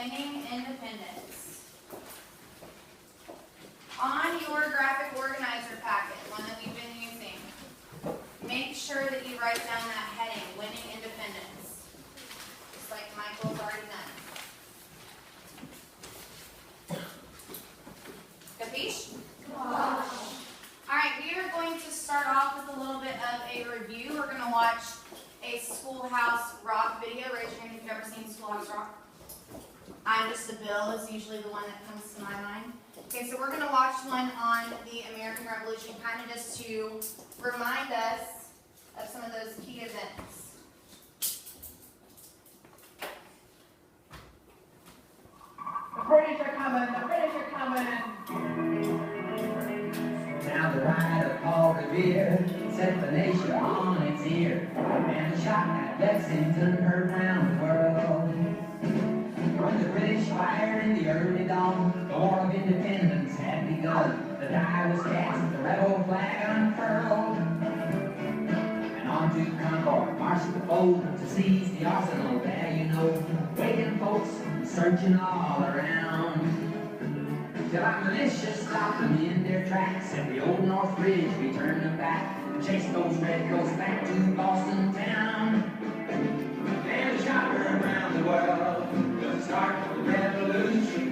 winning independence. On your graphic organizer packet, one that we've been using, make sure that you write down that heading, winning independence, just like Michael's already done. Capiche? All right, we are going to start off with a little bit of a review. We're going to watch a Schoolhouse Rock video. Raise your hand if you've ever seen Schoolhouse Rock. I'm just a Bill is usually the one that comes to my mind. Okay, so we're going to watch one on the American Revolution, kind of just to remind us of some of those key events. The British are coming, the British are coming. Now the ride of Paul Revere set the nation on its ear, and the shot at Lexington heard round the world. When the British fired in the early dawn, the War of Independence had begun. The die was cast, the rebel flag unfurled, and on to Concord marched the foe to seize the arsenal. There you know, waking folks searching all around, till our militia stopped them in their tracks at the old North Bridge. We turned them back and chased those redcoats back to Boston town. And the shot heard around the world, the start of the revolution.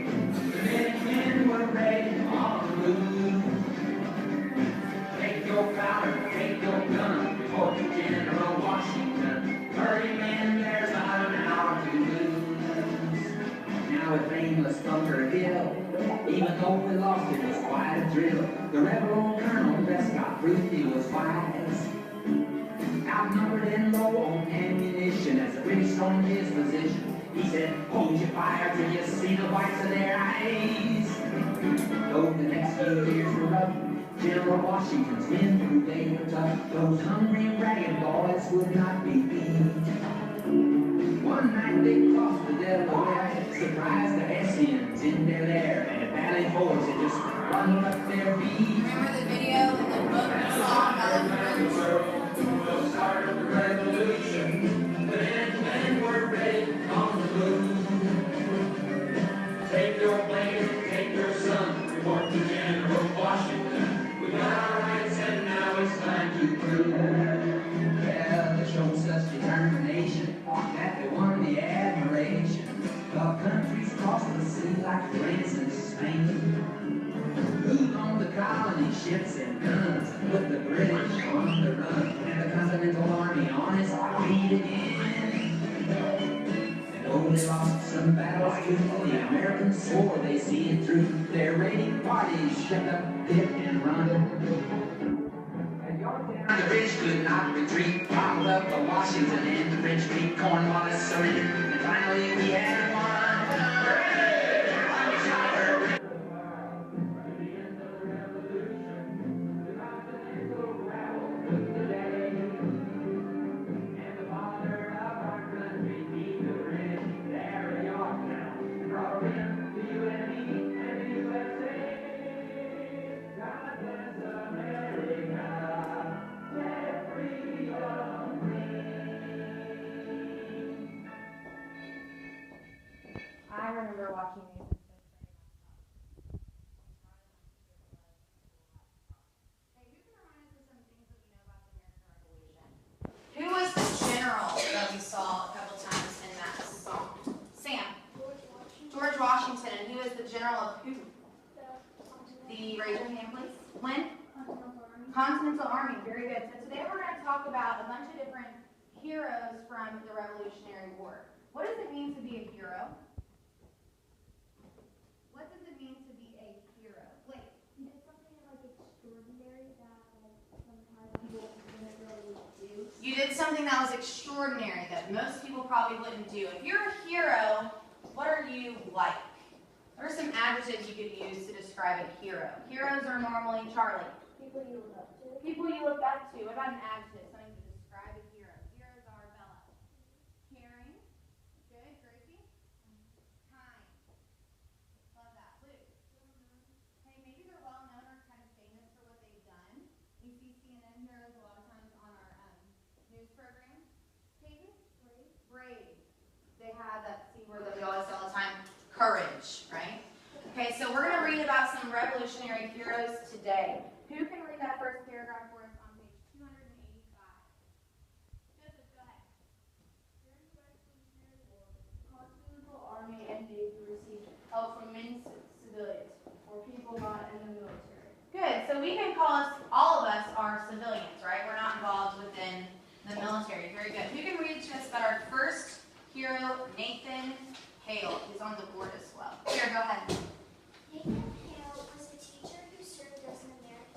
The men were ready on the move. Take your powder, take your gun, report to General Washington. Hurry, men, there's not an hour to lose. Now with nameless Bunker Hill, even though we lost, it was quite a thrill. The rebel Colonel Prescott proved he was wise, outnumbered and low on ammunition as the British stormed his position. He said, hold your fire till you see the whites of their eyes. Though the next few years were rough, General Washington's men proved they were tough. Those hungry, ragged boys would not be beat. One night they crossed the Delaware, surprised the Hessians in their lair, and the Valley Force had just run up their feet. Remember the video and the book and song about the The start of the revolution, the men were ready on the move. Take your blade, take your son, report to General Washington. We got our rights and now it's time to prove. Yeah, they showed such determination that they won the admiration of countries across the sea like France and Spain. Who owned the colony ships and guns and put the British on the run, and the Continental Army on its feet again. And though they lost some battles too, the Americans swore they see it through. Their raiding parties shut up, hit and run. The British could not retreat, piled up the Washington and the French fleet. Cornwallis surrendered, and finally we had won. I remember watching these. Who was the general that we saw a couple times in that song? Sam. George Washington. And he was the general of who? The raise your hand, please. When? Continental Army. Very good. So today we're going to talk about a bunch of different heroes from the Revolutionary War. What does it mean to be a hero? What does it mean to be a hero? Wait. It's something like extraordinary that like sometimes people wouldn't really do. You did something that was extraordinary that most people probably wouldn't do. If you're a hero, what are you like? What are some adjectives you could use to describe a hero? Heroes are normally, Charlie. People you look up to. People you look up to. What about an adjective? Something to describe a hero. Heroes are Bella. Caring. Good. Gracie. Kind. Love that. Luke. Hey, maybe they're well known or kind of famous for what they've done. You see CNN heroes a lot of times on our news program. Peyton? Brave. Brave. They have that C word that we always say all the time. revolutionary heroes today. Who can read that first paragraph for us on page 285? Joseph, go ahead. During the Revolutionary War, the Continental Army and Navy received help from many civilians, or people not in the military. Good. So we can call us, all of us are civilians, right? We're not involved within the military. Very good. Who can read to us about our first hero, Nathan Hale? He's on the board as well. Here, go ahead. Nathan Hale was a teacher who served as an American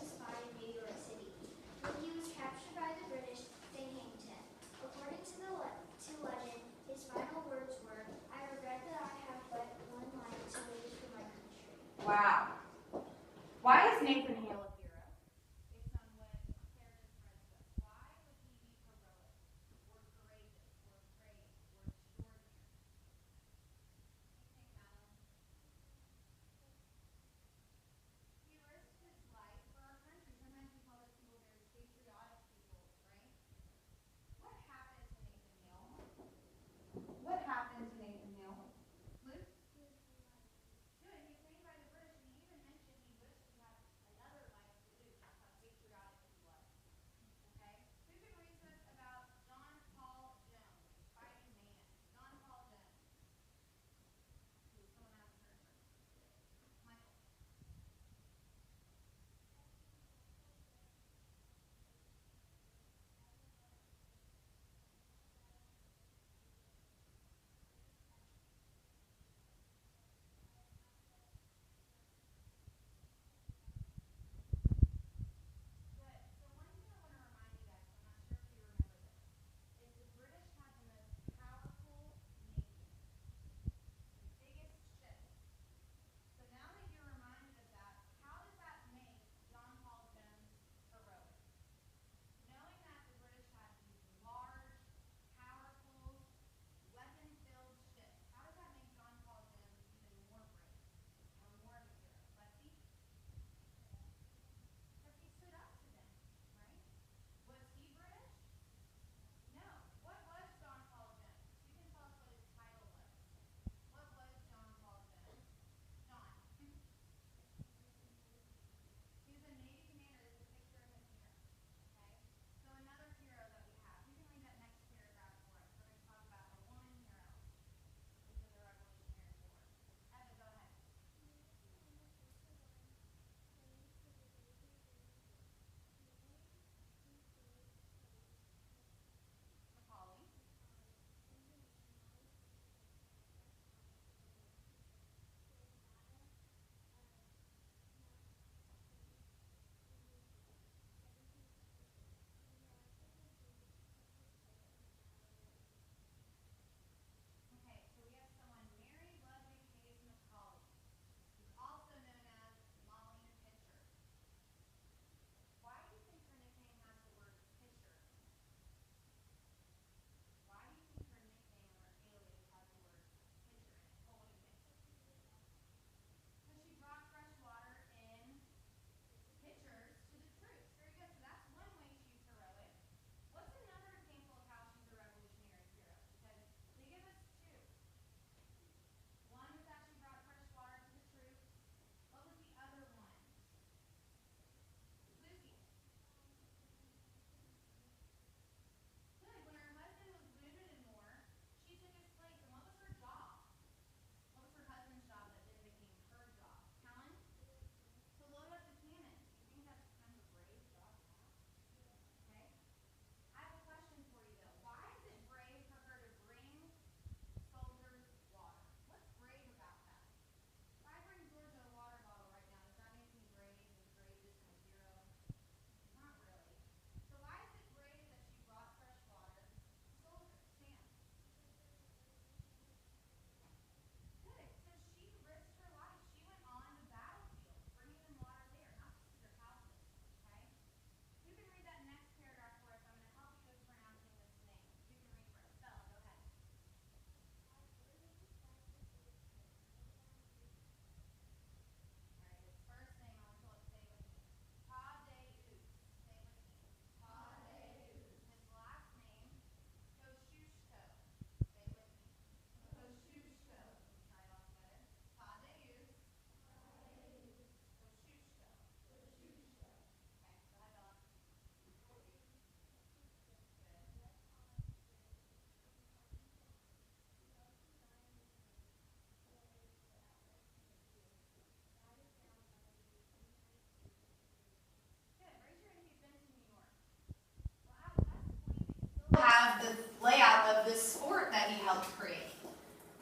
layout of this fort that he helped create.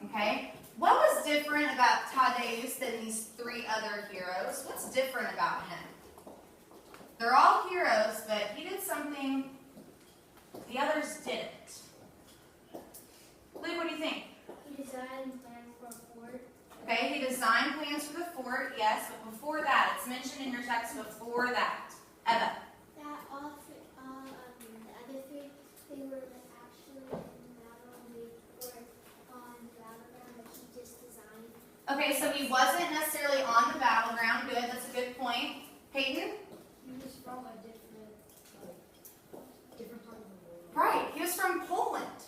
Okay? What was different about Thaddeus than these three other heroes? What's different about him? They're all heroes, but he did something the others didn't. Luke, what do you think? He designed plans for a fort. Okay, he designed plans for the fort, yes, but before that, it's mentioned in your text before that. Eva. That all the other three, they were actually in battle and they were on the battleground, but he just designed. Okay, so he wasn't necessarily on the battleground. Good, that's a good point. Peyton? He was from a different part of the world. Right, he was from Poland.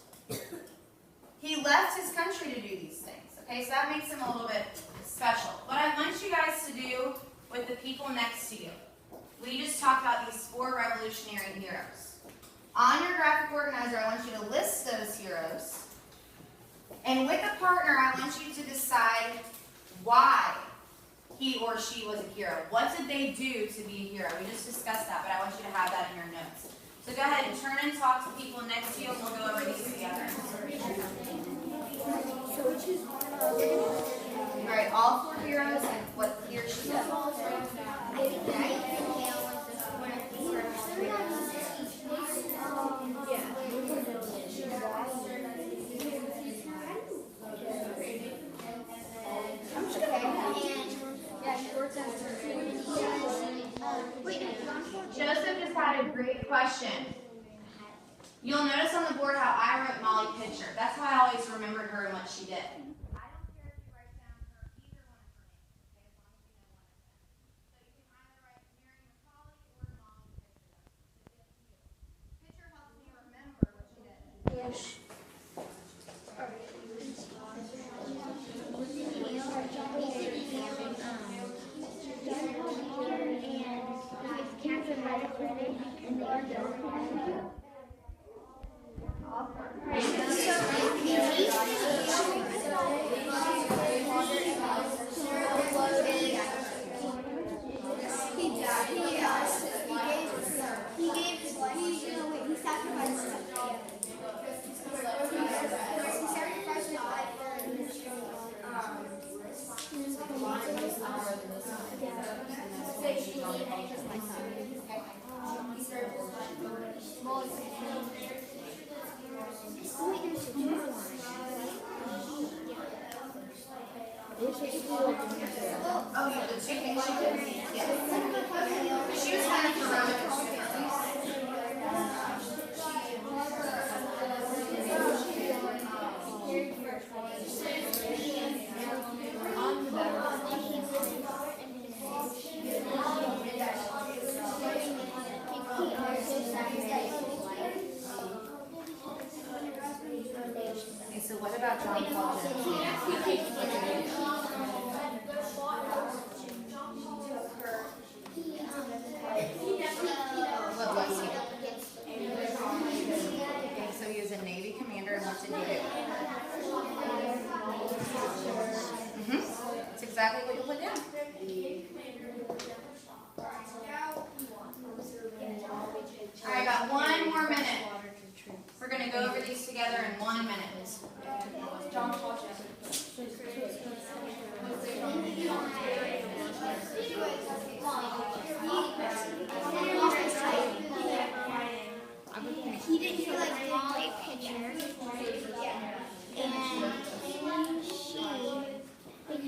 He left his country to do these things. Okay, so that makes him a little bit special. What I want you guys to do with the people next to you, we just talked about these 4 revolutionary heroes. On your graphic organizer, I want you to list those heroes. And with a partner, I want you to decide why he or she was a hero. What did they do to be a hero? We just discussed that, but I want you to have that in your notes. So go ahead and turn and talk to people next to you, and we'll go over these together. All right, all 4 heroes and what he or she does. Joseph just had a great question. You'll notice on the board how I wrote Molly Pitcher. That's why I always remembered her and what she did. I don't care if you write down her either one of her names, okay, as long as you know one of them. So you can either write Mary McCauley or Molly Pitcher. Pitcher helps me remember what she did. Yes. Oh, yeah, the 2 things she did. Yes. She was kind of heroic in 2 different Okay, so what about John Paul What was he? Okay, so he was a Navy commander, and what did he do? That's exactly what you put down. All right, got 1 more minute. We're going to go over these together in 1 minute. John Paul He didn't he like draw a picture, and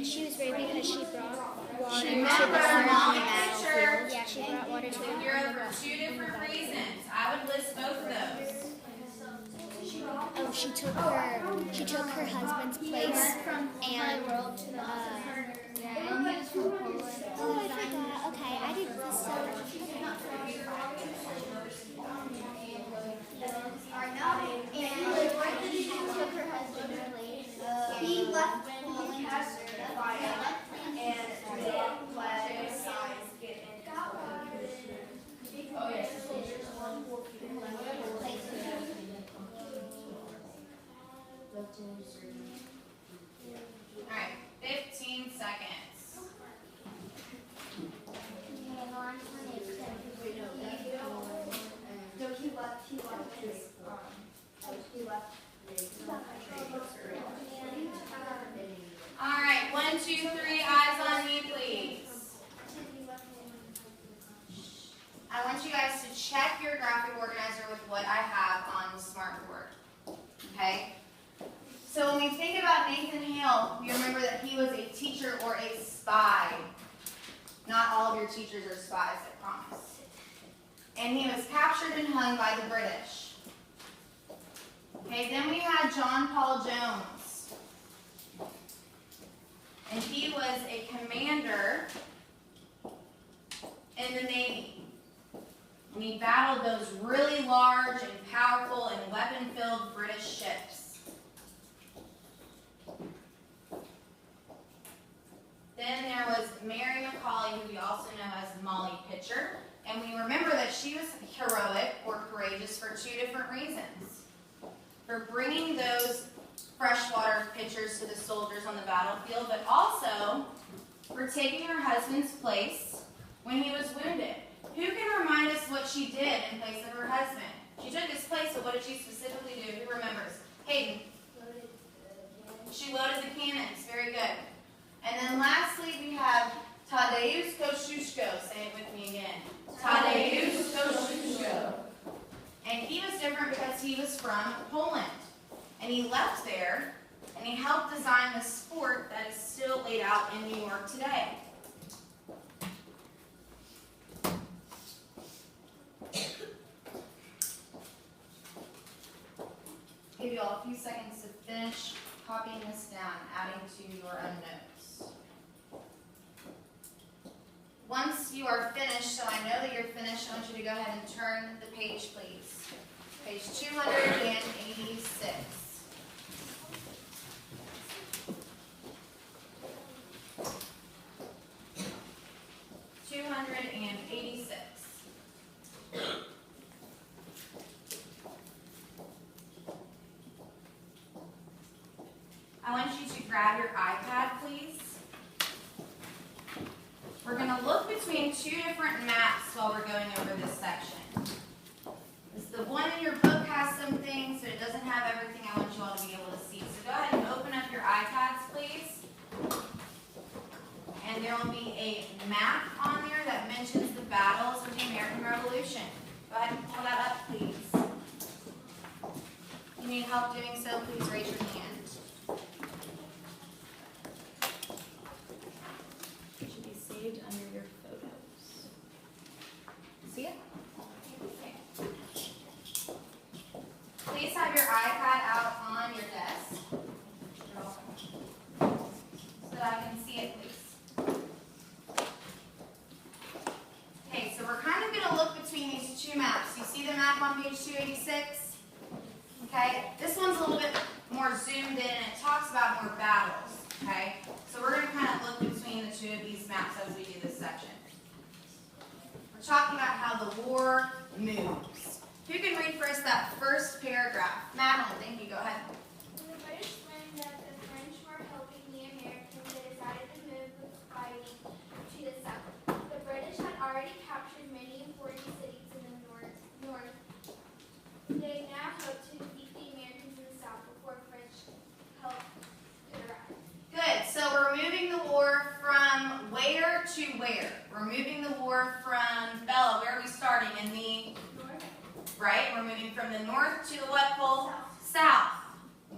she was brave because she brought water to the battlefield. Yeah, she brought water to the You're over 2 different reasons. I would list both of those. Oh, she took her husband's place, and oh, I forgot. Okay, I didn't. Took her husband's place. He left Poland to certify and then led size get in. Oh yes. All right, 15 seconds. All right, 1, 2, 3, eyes on me, please. I want you guys to check your graphic organizer with what I have on the smartboard. Okay? So when we think about Nathan Hale, we remember that he was a teacher or a spy. Not all of your teachers are spies, I promise. And he was captured and hung by the British. Okay, then we had John Paul Jones. And he was a commander in the Navy. And he battled those really large and powerful and weapon-filled British ships. Then there was Mary McCauley, who we also know as Molly Pitcher. And we remember that she was heroic or courageous for 2 different reasons. For bringing those freshwater pitchers to the soldiers on the battlefield, but also for taking her husband's place when he was wounded. Who can remind us what she did in place of her husband? She took his place, but what did she specifically do? Who remembers? Hayden. She loaded the cannons. Very good. And then lastly, we have Tadeusz Kościuszko. Say it with me again. Tadeusz Kościuszko. And he was different because he was from Poland. And he left there, and he helped design the sport that is still laid out in New York today. Give you all a few seconds to finish copying this down, adding to your own notes. Once you are finished, so I know that you're finished, I want you to go ahead and turn the page, please. Page 286. I want you to grab your iPad, please. We're going to look between 2 different maps while we're going over this section. The one in your book has some things, but it doesn't have everything I want you all to be able to see. So go ahead and open up your iPads, please. And there will be a map on there that mentions the battles of the American Revolution. Go ahead and pull that up, please. If you need help doing so, please raise your hand. It should be saved under your photos. See it? Please have your iPad out on your desk. So that I can see it, please. Okay, so we're kind of going to look between these 2 maps. You see the map on page 286? Okay, this one's a little bit more zoomed in and it talks about more battles. Okay, so we're going to kind of look between the 2 of these maps as we do this section. We're talking about how the war moves. Who can read for us that first paragraph? Madeline, thank you. Go ahead. When the British learned that the French were helping the Americans, they decided to move the fighting to the south. The British had already captured many important cities in the north. They now hoped to defeat the Americans in the south before French help could arrive. Good. So we're moving the war from where to where? We're moving the war from, Bella, where are we starting? In the North. right? We're moving from the north to the what pole? South.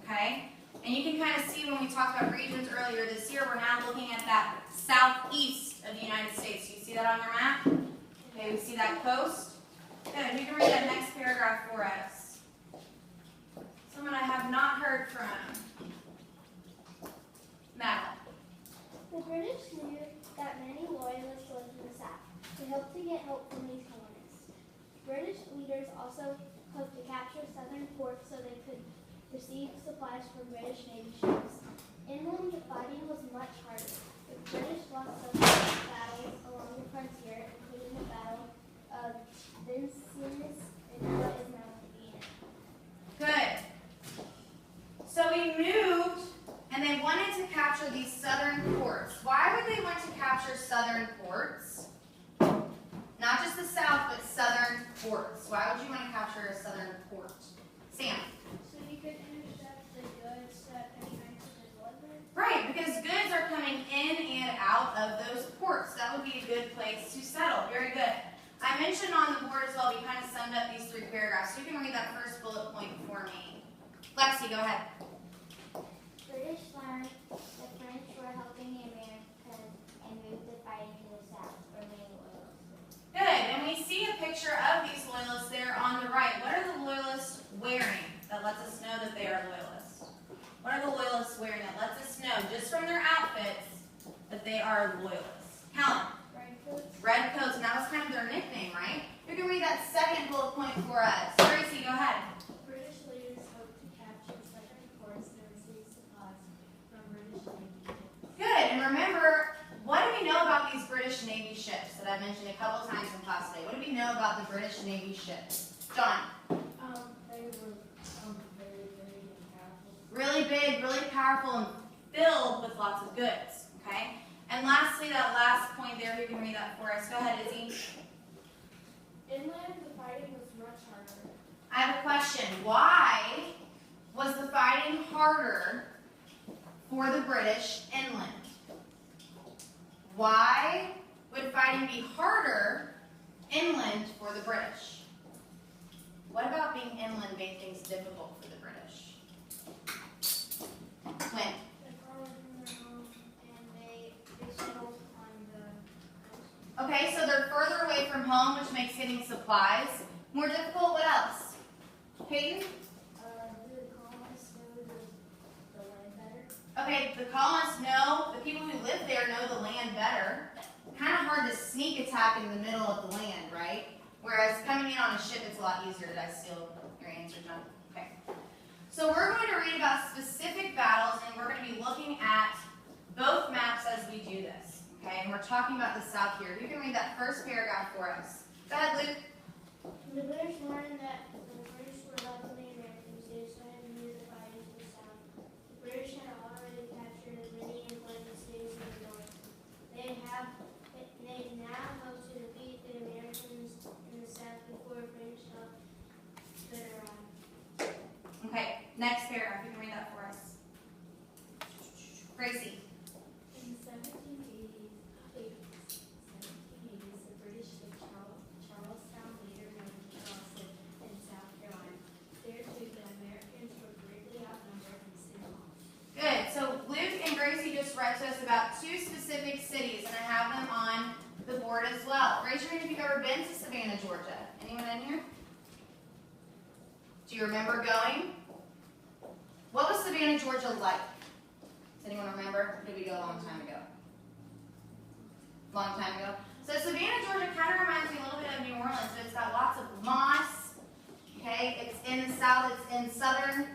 Okay? And you can kind of see when we talked about regions earlier this year, we're now looking at that southeast of the United States. Do you see that on your map? Okay, we see that coast. Good. You can read that next paragraph for us. Someone I have not heard from. Madeline. The British knew that many loyalists lived in the south. They hoped to get help from these colonists. British leaders also hoped to capture southern ports so they could receive supplies from British Navy ships. Inland fighting was much harder. The British lost several battles along the frontier, including the Battle of Vincennes, and what is now Vienna. Good. So we moved, and they wanted to capture these southern ports. Why would they want to capture southern ports? Not just the south, but southern ports. Why would you want to capture a southern port? Sam. good place to settle. Very good. I mentioned on the board as well, we kind of summed up these 3 paragraphs. You can read that first bullet point for me. Lexi, go ahead. British learned the French were helping the Americans and moved the fighting to the south, remaining loyalists. Good, and we see a picture of these loyalists there on the right. What are the loyalists wearing that lets us know that they are loyalists? What are the loyalists wearing that lets us know, just from their outfits, that they are loyalists? Helen. Red coats. Red coats, and that was kind of their nickname, right? You can read that second bullet point for us. Gracie, go ahead. British leaders hoped to capture southern ports and receive supplies from British Navy. Good, and remember, what do we know about these British Navy ships that I mentioned a couple times in class today? What do we know about the British Navy ships? John. They were very, very powerful. Really big, really powerful, and filled with lots of goods, okay? And lastly, that last point there, who can read that for us? Go ahead, Izzy. Inland, the fighting was much harder. I have a question. Why was the fighting harder for the British inland? Why would fighting be harder inland for the British? What about being inland made things difficult for the British? When? The colonists were home and they settled on the coast. Okay, so they're further away from home, which makes getting supplies more difficult. What else? Peyton? The colonists knew the land better. Okay, the colonists know, the people who live there know the land better. Kind of hard to sneak attack in the middle of the land, right? Whereas coming in on a ship, it's a lot easier. Did I steal your answer, John? Okay. So we're going to read about specific battles, and we're going to be looking at both maps as we do this. Okay, and we're talking about the south here. You can read that first paragraph for us. Go ahead, Luke. The British learned that the British were helping the Americans. They decided to move the fighting to the south. The British had already captured many important cities in the north. They now hope to defeat the Americans in the south before French help could arrive. Okay, next paragraph. You can read that for us. Gracie. In the 1780s, the British took Charlestown, later known as Charleston, in South Carolina. There too, the Americans were greatly outnumbered and soon lost. Good. So Luke and Gracie just read to us about 2 specific cities, and I have them on the board as well. Raise your hand if you've ever been to Savannah, Georgia. Anyone in here? Do you remember going? What was Savannah, Georgia like? Does anyone remember? Or did we go a long time ago? Long time ago. So Savannah, Georgia kind of reminds me a little bit of New Orleans. So it's got lots of moss. Okay, it's in the south. It's in southern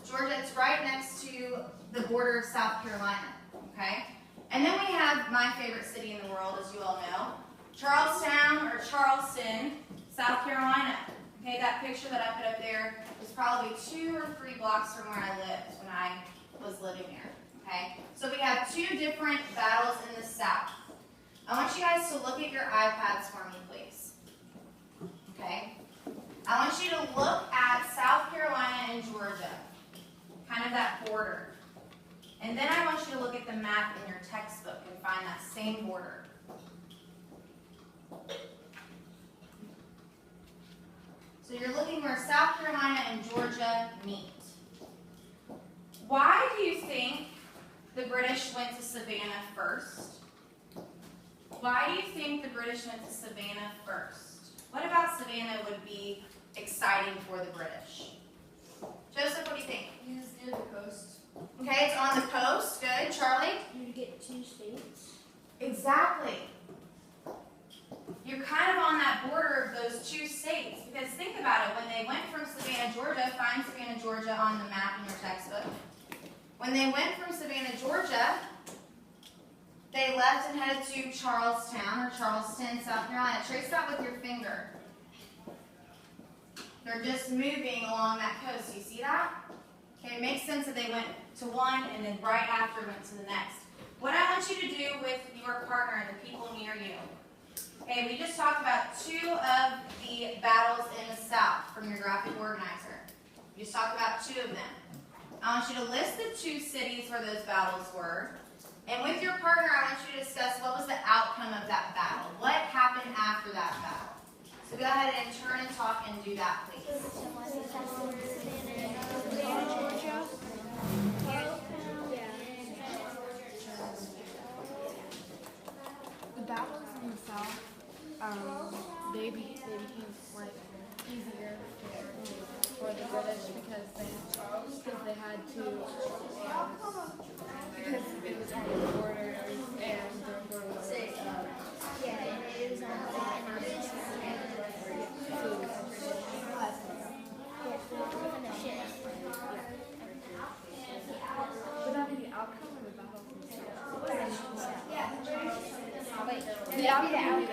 Georgia. It's right next to the border of South Carolina. Okay, and then we have my favorite city in the world, as you all know, Charlestown or Charleston, South Carolina. Okay, that picture that I put up there was probably 2 or 3 blocks from where I lived when I was living there. Okay, so we have 2 different battles in the south. I want you guys to look at your iPads for me, please. Okay, I want you to look at South Carolina and Georgia, kind of that border. And then I want you to look at the map in your textbook and find that same border. So you're looking where South Carolina and Georgia meet. Why do you think the British went to Savannah first? Why do you think the British went to Savannah first? What about Savannah would be exciting for the British? Joseph, what do you think? It's near the coast. Okay, it's on the coast. Good. Charlie? You get 2 states. Exactly. You're kind of on that border of those 2 states. Because think about it. When they went from Savannah, Georgia, find Savannah, Georgia on the map in your textbook. When they went from Savannah, Georgia, they left and headed to Charlestown or Charleston, South Carolina. Trace that with your finger. They're just moving along that coast. You see that? Okay, it makes sense that they went to one and then right after went to the next. What I want you to do with your partner and the people near you. Okay, we just talked about 2 of the battles in the south from your graphic organizer. We just talked about 2 of them. I want you to list the 2 cities where those battles were. And with your partner, I want you to discuss what was the outcome of that battle. What happened after that battle? So go ahead and turn and talk and do that, please. The battles in the South, they became like easier for the British because they had to because it was on the border and there were Would that be the outcome of the battle themselves? The outcome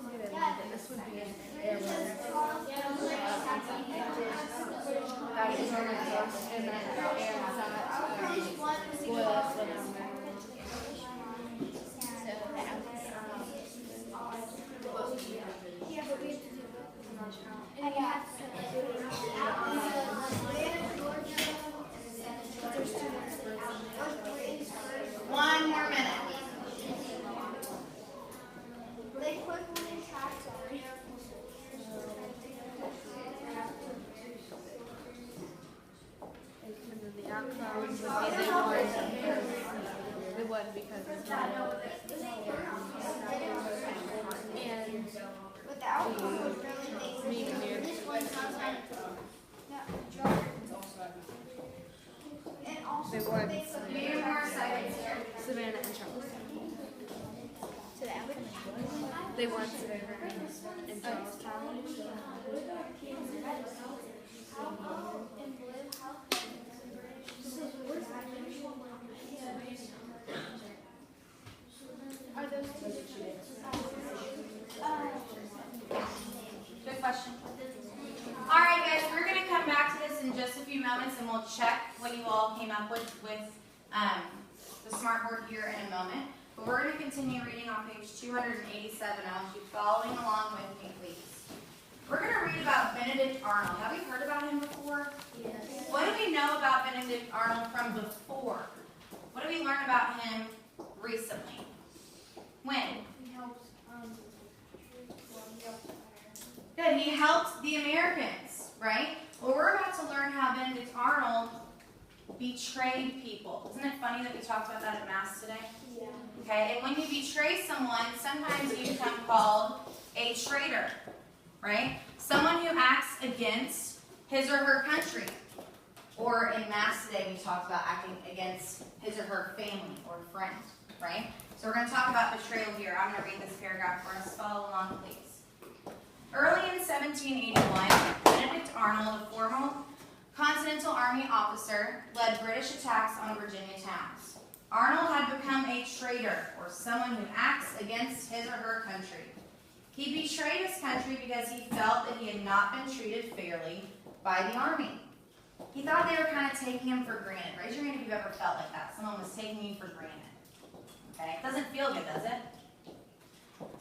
would be that this would be an era that was on the coast and then One more minute. the outcome would be they won because of they won Savannah and Charleston. They won Savannah and Charlestown. Good question. All right, guys, we're going to come back to this in just a few moments, and we'll check what you all came up with the smartboard here in a moment. But we're going to continue reading on page 287. I want you following along with me, please. We're going to read about Benedict Arnold. Have we heard about him before? Yes. What do we know about Benedict Arnold from before? What do we learn about him recently? When? Good. He helped the Americans, right? Well, we're about to learn how Benedict Arnold betrayed people. Isn't it funny that we talked about that at Mass today? Yeah. Okay, and when you betray someone, sometimes you become called a traitor, right? Someone who acts against his or her country. Or in Mass today, we talked about acting against his or her family or friend, right? So we're going to talk about betrayal here. I'm going to read this paragraph for us. Follow along, please. Early in 1781, Benedict Arnold, a former Continental Army officer, led British attacks on Virginia towns. Arnold had become a traitor, or someone who acts against his or her country. He betrayed his country because he felt that he had not been treated fairly by the army. He thought they were kind of taking him for granted. Raise your hand if you've ever felt like that. Someone was taking you for granted. Okay? It doesn't feel good, does it?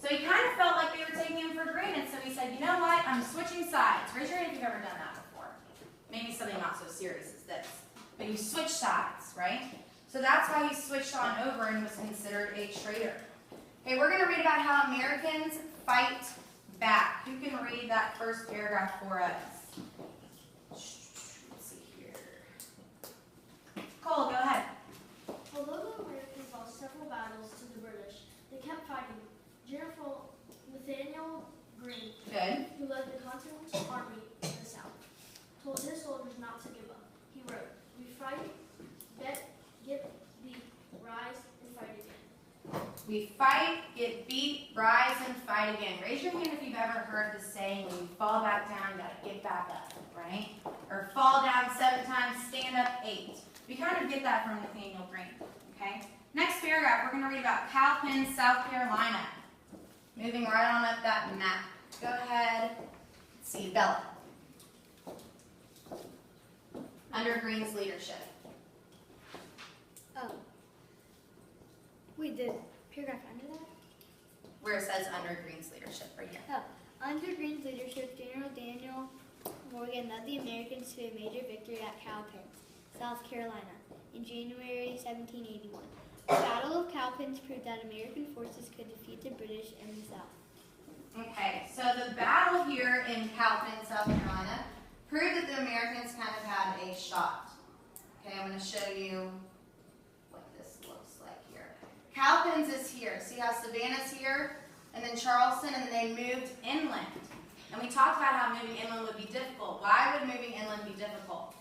So he kind of felt like they were taking him for granted, so he said, you know what? I'm switching sides. Raise your hand if you've ever done that before. Maybe something not so serious as this. But you switch sides, right? So that's why he switched on over and was considered a traitor. Okay, we're going to read about how Americans fight back. Who can read that first paragraph for us? Let's see here. Cole, go ahead. Although the Americans lost several battles to the British, they kept fighting. General Nathaniel Greene, Good. who led the Continental Army in the South, told his soldiers not to give up. He wrote, "We fight, get beat, rise, and fight again." We fight, get beat, rise, and fight again. Raise your hand if you've ever heard the saying, when you fall back down, you gotta get back up, right? Or fall down 7 times, stand up 8. We kind of get that from Nathaniel Greene, okay? Next paragraph, we're gonna read about Cowpen, South Carolina. Moving right on up that map. Go ahead. Let's see, Bella. Under Greene's leadership. Oh. Wait, the paragraph under that? Where it says under Greene's leadership, right here. Oh. Under Greene's leadership, General Daniel Morgan led the Americans to a major victory at Cowpen, South Carolina, in January 1781. The Battle of Cowpens proved that American forces could defeat the British in the South. Okay, so the battle here in Cowpens, South Carolina, proved that the Americans kind of had a shot. Okay, I'm going to show you what this looks like here. Cowpens is here. See how Savannah's here? And then Charleston, and then they moved inland. And we talked about how moving inland would be difficult. Why would moving inland be difficult?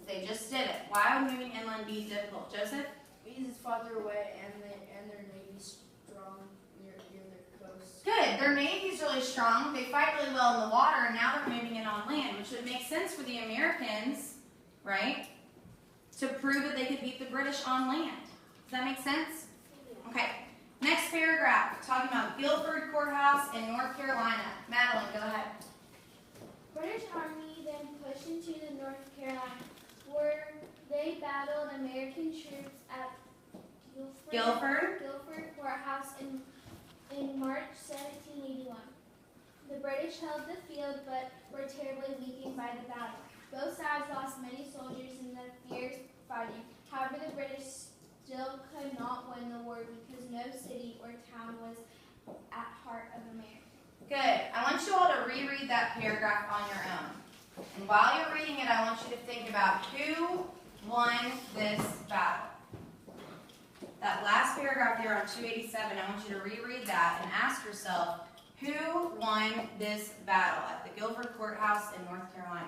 They just did it. Why would moving inland be difficult? Joseph? Because it's farther away and their navy's strong near their coast. Good. Their navy's really strong. They fight really well in the water, and now they're moving in on land, which would make sense for the Americans, right? To prove that they could beat the British on land. Does that make sense? Okay. Next paragraph, talking about Guilford Courthouse in North Carolina. Madeline, go ahead. British Army then pushed into the North Carolina, where they battled American troops at Guilford Courthouse in March 1781. The British held the field but were terribly weakened by the battle. Both sides lost many soldiers in the fierce fighting. However, the British still could not win the war because no city or town was at heart of America. Good. I want you all to reread that paragraph on your own. And while you're reading it, I want you to think about who won this battle. That last paragraph there on 287, I want you to reread that and ask yourself, who won this battle at the Guilford Courthouse in North Carolina?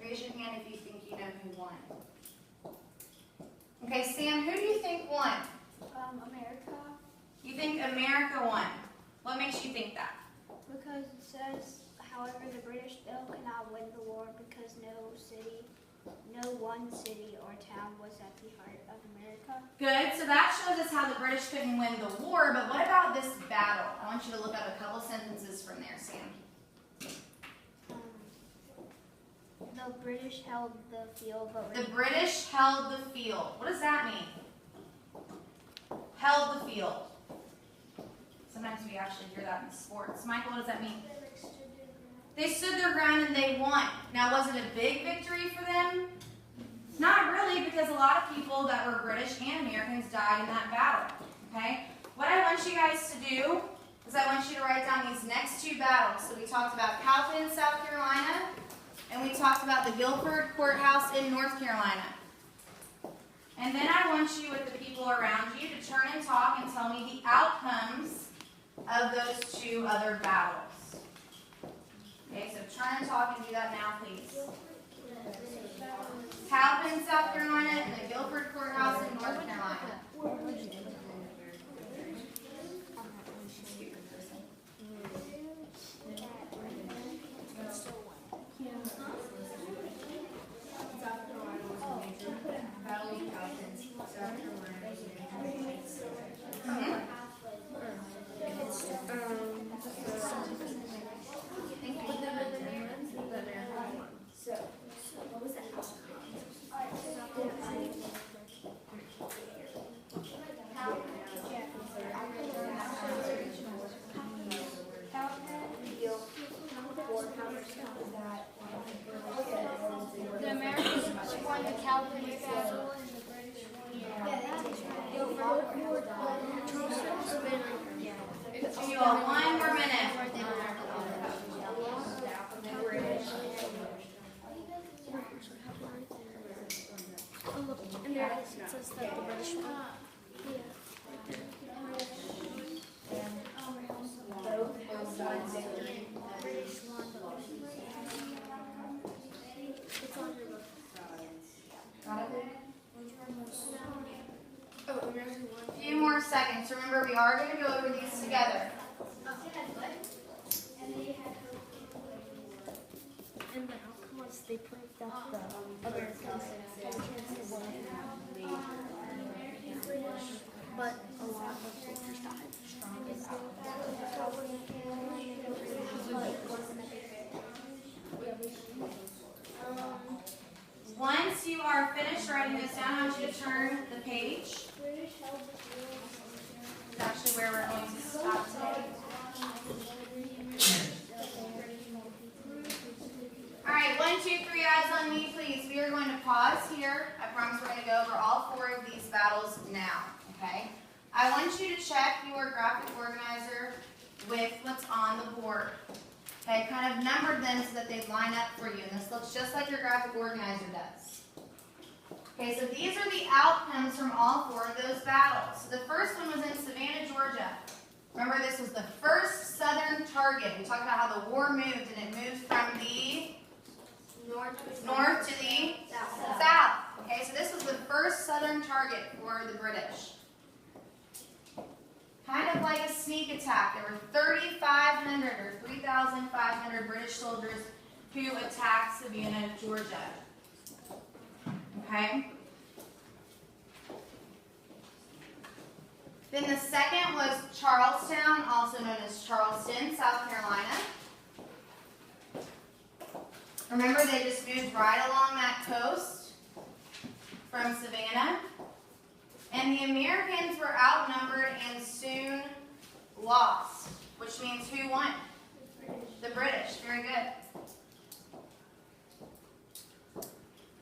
Raise your hand if you think you know who won. Okay, Sam, who do you think won? America, You think America won. What makes you think that? because it says, however, the British still could not win the war because no one city or town was at the heart of America. Good. So that shows us how the British couldn't win the war, but what about this battle? I want you to look up a couple sentences from there, Sam. The British held the field, but The British held the field. What does that mean? Held the field. Sometimes we actually hear that in sports. Michael, what does that mean? They stood their ground and they won. Now, was it a big victory for them? Not really, because a lot of people that were British and Americans died in that battle. Okay? What I want you guys to do is I want you to write down these next two battles. So we talked about Cowpens, South Carolina, and we talked about the Guilford Courthouse in North Carolina. And then I want you, with the people around you, to turn and talk and tell me the outcomes of those two other battles. Okay, so turn and talk and do that now, please. Cowpens, South Carolina, and the Guilford Courthouse in North Carolina. The Americans won the Cowpens battle and the British won You all, one more minute. and there it says that the British won. A few more seconds. Remember, we are going to go over these together. And the outcome was they proved that the Americans had a chance to win. But a lot of soldiers died. Once you are finished writing this down, I want you to turn the page. It's actually where we're going to stop today. right, 1, 2, 3, eyes on me, please. We are going to pause here. I promise we're going to go over all 4 of these battles now, okay? I want you to check your graphic organizer with what's on the board. Okay, kind of numbered them so that they line up for you. And this looks just like your graphic organizer does. Okay, so these are the outcomes from all 4 of those battles. So the first one was in Savannah, Georgia. Remember, this was the first southern target. We talked about how the war moved, and it moved from the north to the south. Okay, so this was the first southern target for the British. Kind of like a sneak attack. There were 3,500 or 3,500 British soldiers who attacked Savannah, Georgia. Okay? Then the second was Charlestown, also known as Charleston, South Carolina. Remember, they just moved right along that coast from Savannah. And the Americans were outnumbered and soon lost, which means who won? The British. Very good.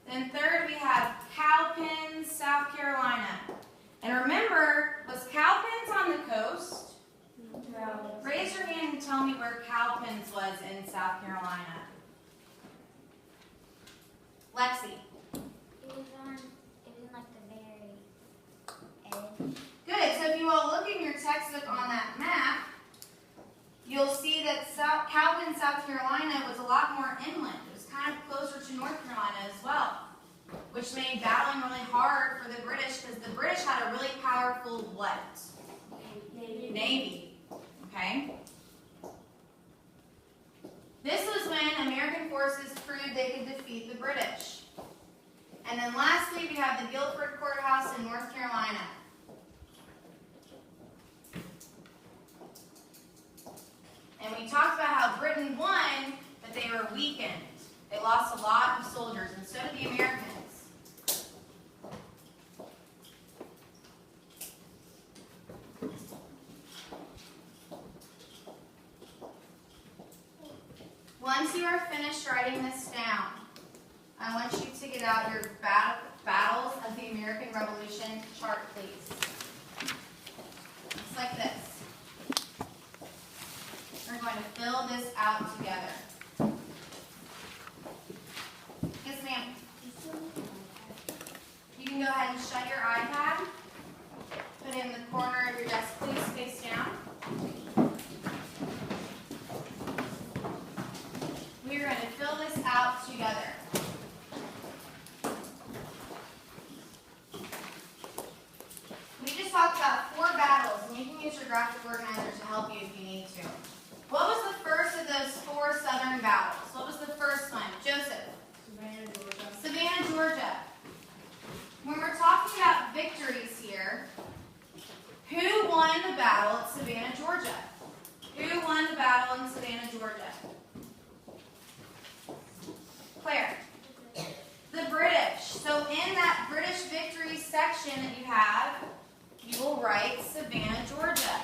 Then third, we have Cowpens, South Carolina. And remember, was Cowpens on the coast? No. Raise your hand and tell me where Cowpens was in South Carolina. Lexi. It was in like the very end. Good. So if you all look in your textbook on that map, you'll see that Cowpens, South Carolina was a lot more inland. It was kind of closer to North Carolina as well, which made battling really hard for the British because the British had a really powerful what? Navy. Okay? This was when American forces proved they could defeat the British. And then lastly, we have the Guilford Courthouse in North Carolina. And we talked about how Britain won, but they were weakened. They lost a lot of soldiers, and so did the Americans. Once you are finished writing this down, I want you to get out your battles of the American Revolution chart, please. It's like this. We're going to fill this out together. Yes, ma'am. You can go ahead and shut your iPad. Put it in the corner of your desk, please, face down. We're going to fill this out together. We just talked about 4 battles, and you can use your graphic organizer to help you if you need to. What was the first of those 4 southern battles? What was the first one? Joseph? Savannah, Georgia. Savannah, Georgia. When we're talking about victories here, who won the battle at Savannah, Georgia? Who won the battle in Savannah, Georgia? Claire? The British. So in that British victory section that you have, you will write Savannah, Georgia.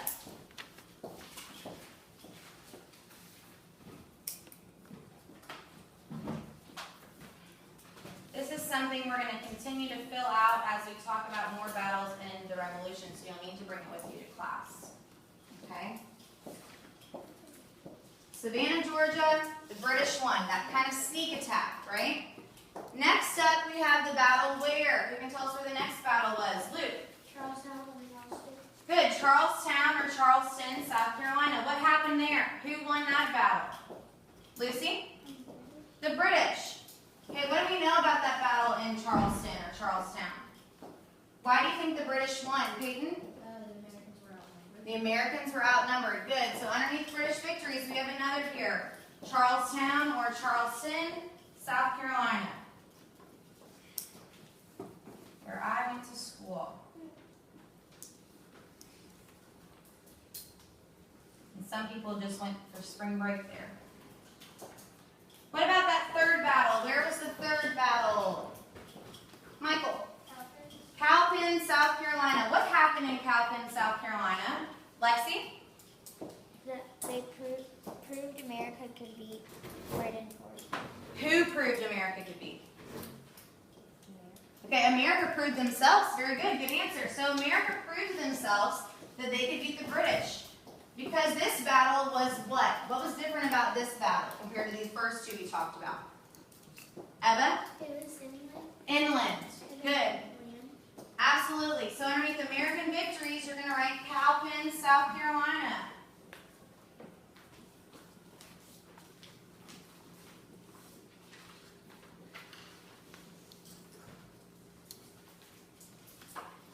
This is something we're going to continue to fill out as we talk about more battles in the Revolution, so you'll need to bring it with you to class. Okay? Savannah, Georgia, the British won. That kind of sneak attack, right? Next up, we have the battle where? Who can tell us where the next battle was? Luke? Charlestown and Charleston. Good. Charlestown or Charleston, South Carolina. What happened there? Who won that battle? Lucy? The British. Okay, what do we know about that battle in Charleston or Charlestown? Why do you think the British won, Peyton? The Americans were outnumbered. Good. So underneath British victories, we have another here. Charlestown or Charleston, South Carolina, where I went to school. And some people just went for spring break there. What about that third battle? Where was the third battle? Michael? Cowpens, South Carolina. What happened in Cowpens, South Carolina? Lexi? They proved America could beat Britain for Who proved America could beat? Okay, America proved themselves. Very good, good answer. So America proved themselves that they could beat the British. Because this battle was what? What was different about this battle compared to these first two we talked about? Eva? It was inland. Inland. Good. Land. Absolutely. So underneath American victories, you're going to write Cowpen, South Carolina.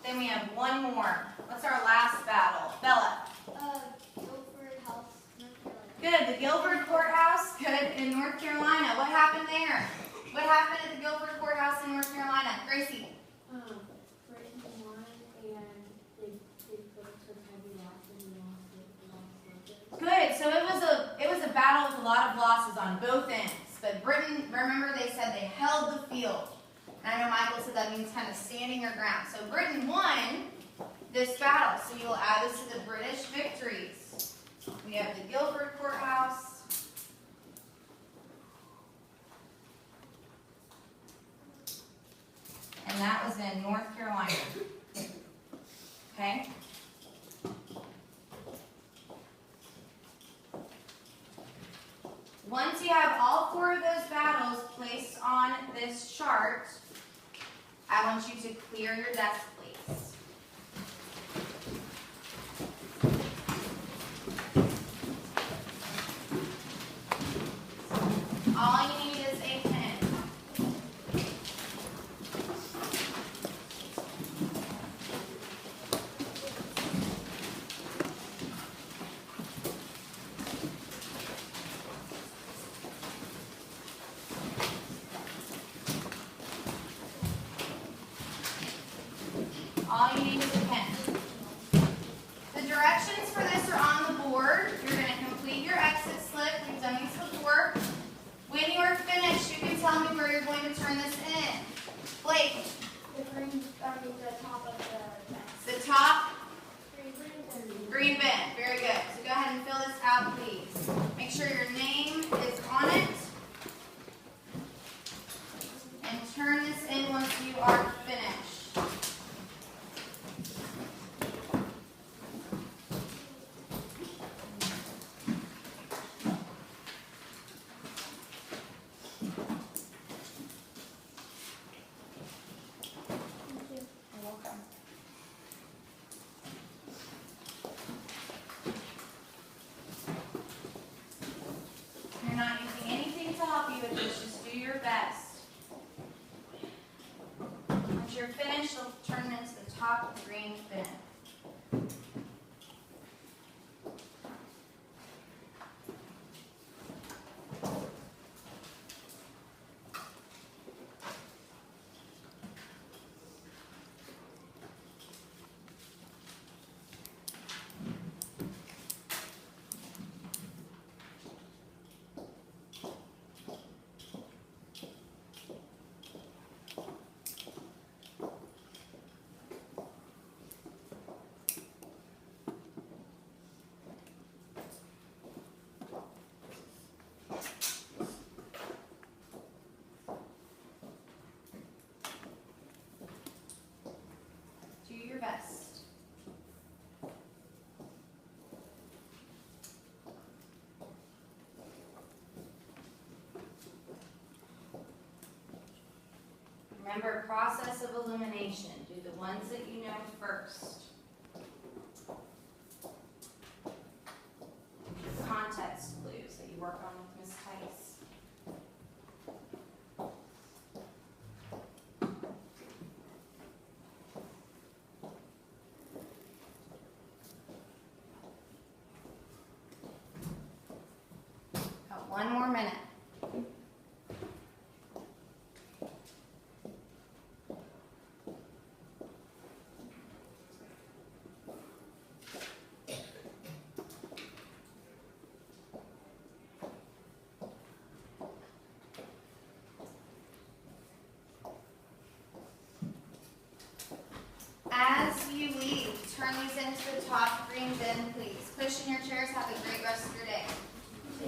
Then we have one more. What's our last battle? Bella. Guilford House, North Carolina. Good. The Guilford Courthouse. Good. In North Carolina. What happened there? What happened at the Guilford Courthouse in North Carolina? Gracie. Britain won, and they took heavy losses and lost. Good. So it was a battle with a lot of losses on both ends. But Britain, remember they said they held the field. And I know Michael said that means kind of standing your ground. So Britain won this battle. So you will add this to the British victories. We have the Guilford Courthouse. And that was in North Carolina. Okay? Once you have all four of those battles placed on this chart, I want you to clear your desk, please. All you need is a pen. All you need is a pen. The directions for this are on the board. You're going to complete your exit slip. We've done these before. When you are finished, you can tell me where you're going to turn this in. Blake, The top of the desk. the top Green green bin. Very good. So go ahead and fill this out, please. Make sure your name is on it. And turn this in once you are finished. You're welcome. You're not using anything to help you with this, just do your best. Once you're finished, you'll turn it into the top green bin. Do your best. Remember, process of elimination. Do the ones that you know first. Context clues that you work on with Ms. Tice. Got one more minute.